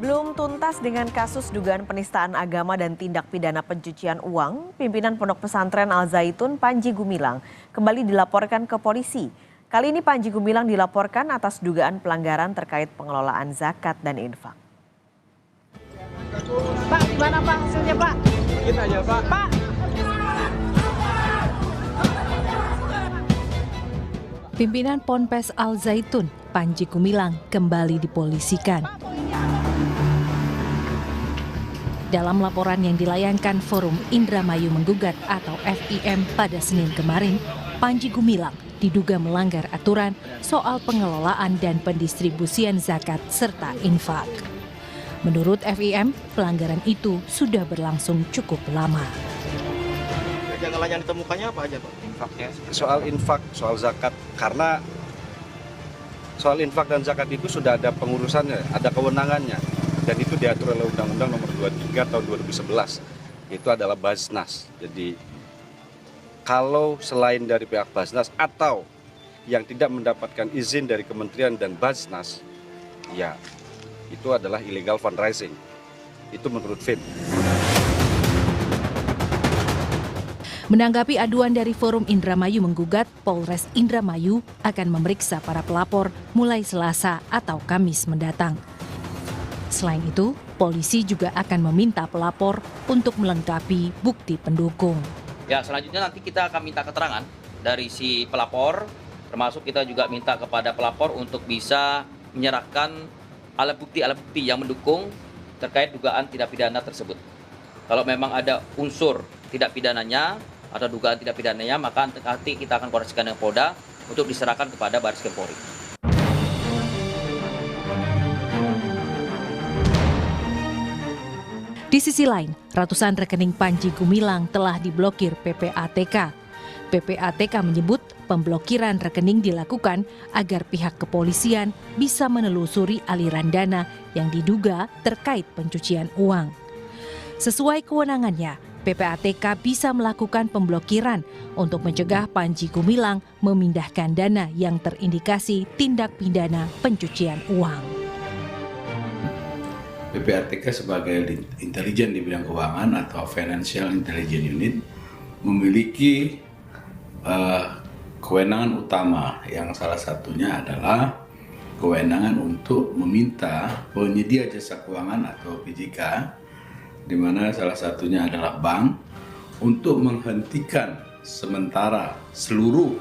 Belum tuntas dengan kasus dugaan penistaan agama dan tindak pidana pencucian uang, pimpinan Pondok Pesantren Al Zaitun Panji Gumilang kembali dilaporkan ke polisi. Kali ini Panji Gumilang dilaporkan atas dugaan pelanggaran terkait pengelolaan zakat dan infak. Pak, gimana Pak hasilnya Pak? Kita aja Pak. Pak. Pimpinan Ponpes Al Zaitun Panji Gumilang kembali dipolisikan. Dalam laporan yang dilayangkan Forum Indramayu Menggugat atau FIM pada Senin kemarin, Panji Gumilang diduga melanggar aturan soal pengelolaan dan pendistribusian zakat serta infak. Menurut FIM, pelanggaran itu sudah berlangsung cukup lama. Kejanggalan yang ditemukannya apa aja Pak? Infaknya, soal infak, soal zakat, karena soal infak dan zakat itu sudah ada pengurusannya, ada kewenangannya. Dan itu diatur oleh Undang-Undang Nomor 23 Tahun 2011, itu adalah Basnas. Jadi kalau selain dari pihak Basnas atau yang tidak mendapatkan izin dari Kementerian dan Basnas, ya itu adalah illegal fundraising. Itu menurut FIM. Menanggapi aduan dari Forum Indramayu Menggugat, Polres Indramayu akan memeriksa para pelapor mulai Selasa atau Kamis mendatang. Selain itu, polisi juga akan meminta pelapor untuk melengkapi bukti pendukung. Ya, selanjutnya nanti kita akan minta keterangan dari si pelapor, termasuk kita juga minta kepada pelapor untuk bisa menyerahkan alat bukti yang mendukung terkait dugaan tindak pidana tersebut. Kalau memang ada unsur tindak pidananya atau dugaan tindak pidananya, maka nanti kita akan koreksikan dengan Polda untuk diserahkan kepada Baris Krim Polri. Di sisi lain, ratusan rekening Panji Gumilang telah diblokir PPATK. PPATK menyebut pemblokiran rekening dilakukan agar pihak kepolisian bisa menelusuri aliran dana yang diduga terkait pencucian uang. Sesuai kewenangannya, PPATK bisa melakukan pemblokiran untuk mencegah Panji Gumilang memindahkan dana yang terindikasi tindak pidana pencucian uang. PPATK sebagai intelijen di bidang keuangan atau Financial Intelligence Unit memiliki kewenangan utama yang salah satunya adalah kewenangan untuk meminta penyedia jasa keuangan atau PJK, di mana salah satunya adalah bank, untuk menghentikan sementara seluruh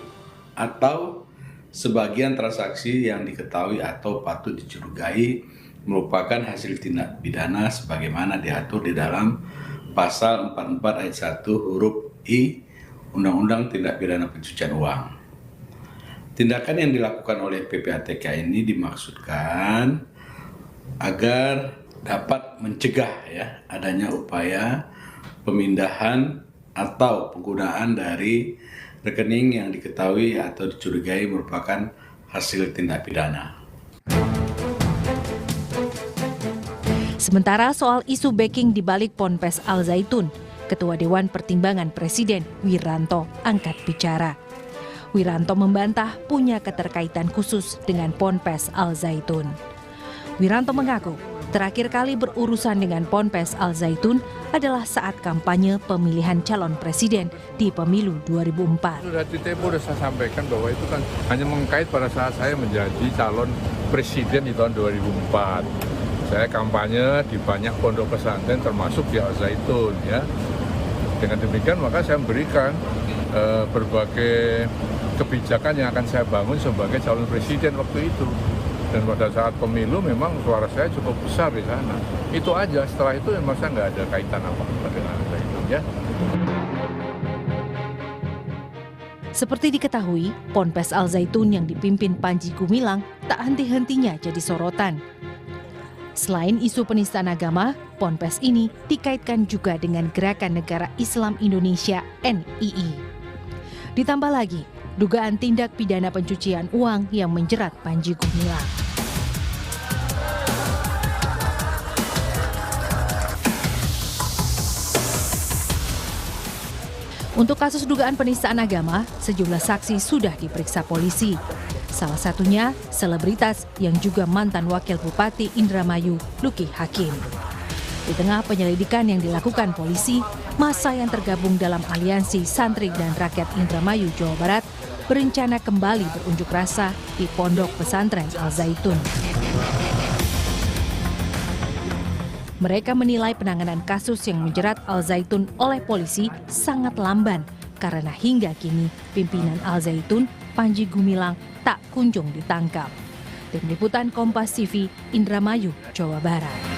atau sebagian transaksi yang diketahui atau patut dicurigai merupakan hasil tindak pidana sebagaimana diatur di dalam pasal 44 ayat 1 huruf I Undang-Undang Tindak Pidana Pencucian Uang. Tindakan yang dilakukan oleh PPATK ini dimaksudkan agar dapat mencegah adanya upaya pemindahan atau penggunaan dari rekening yang diketahui atau dicurigai merupakan hasil tindak pidana. Sementara soal isu backing di balik Ponpes Al Zaitun, Ketua Dewan Pertimbangan Presiden Wiranto angkat bicara. Wiranto membantah punya keterkaitan khusus dengan Ponpes Al Zaitun. Wiranto mengaku terakhir kali berurusan dengan Ponpes Al Zaitun adalah saat kampanye pemilihan calon presiden di pemilu 2004. Sudah di Tempo sudah saya sampaikan bahwa itu kan hanya mengkait pada saat saya menjadi calon presiden di tahun 2004. Saya kampanye di banyak pondok pesantren termasuk di Al Zaitun ya. Dengan demikian maka saya memberikan berbagai kebijakan yang akan saya bangun sebagai calon presiden waktu itu. Dan pada saat pemilu memang suara saya cukup besar di sana. Itu aja, setelah itu memang saya nggak ada kaitan apa-apa dengan Al Zaitun ya. Seperti diketahui, Ponpes Al Zaitun yang dipimpin Panji Gumilang tak henti-hentinya jadi sorotan. Selain isu penistaan agama, Ponpes ini dikaitkan juga dengan Gerakan Negara Islam Indonesia (NII). Ditambah lagi, dugaan tindak pidana pencucian uang yang menjerat Panji Gumilang. Untuk kasus dugaan penistaan agama, sejumlah saksi sudah diperiksa polisi. Salah satunya selebritas yang juga mantan Wakil Bupati Indramayu, Luki Hakim. Di tengah penyelidikan yang dilakukan polisi, massa yang tergabung dalam aliansi Santri dan Rakyat Indramayu, Jawa Barat berencana kembali berunjuk rasa di Pondok Pesantren Al-Zaitun. Mereka menilai penanganan kasus yang menjerat Al-Zaitun oleh polisi sangat lamban karena hingga kini pimpinan Al-Zaitun, Panji Gumilang, tak kunjung ditangkap. Tim Liputan Kompas TV, Indramayu, Jawa Barat.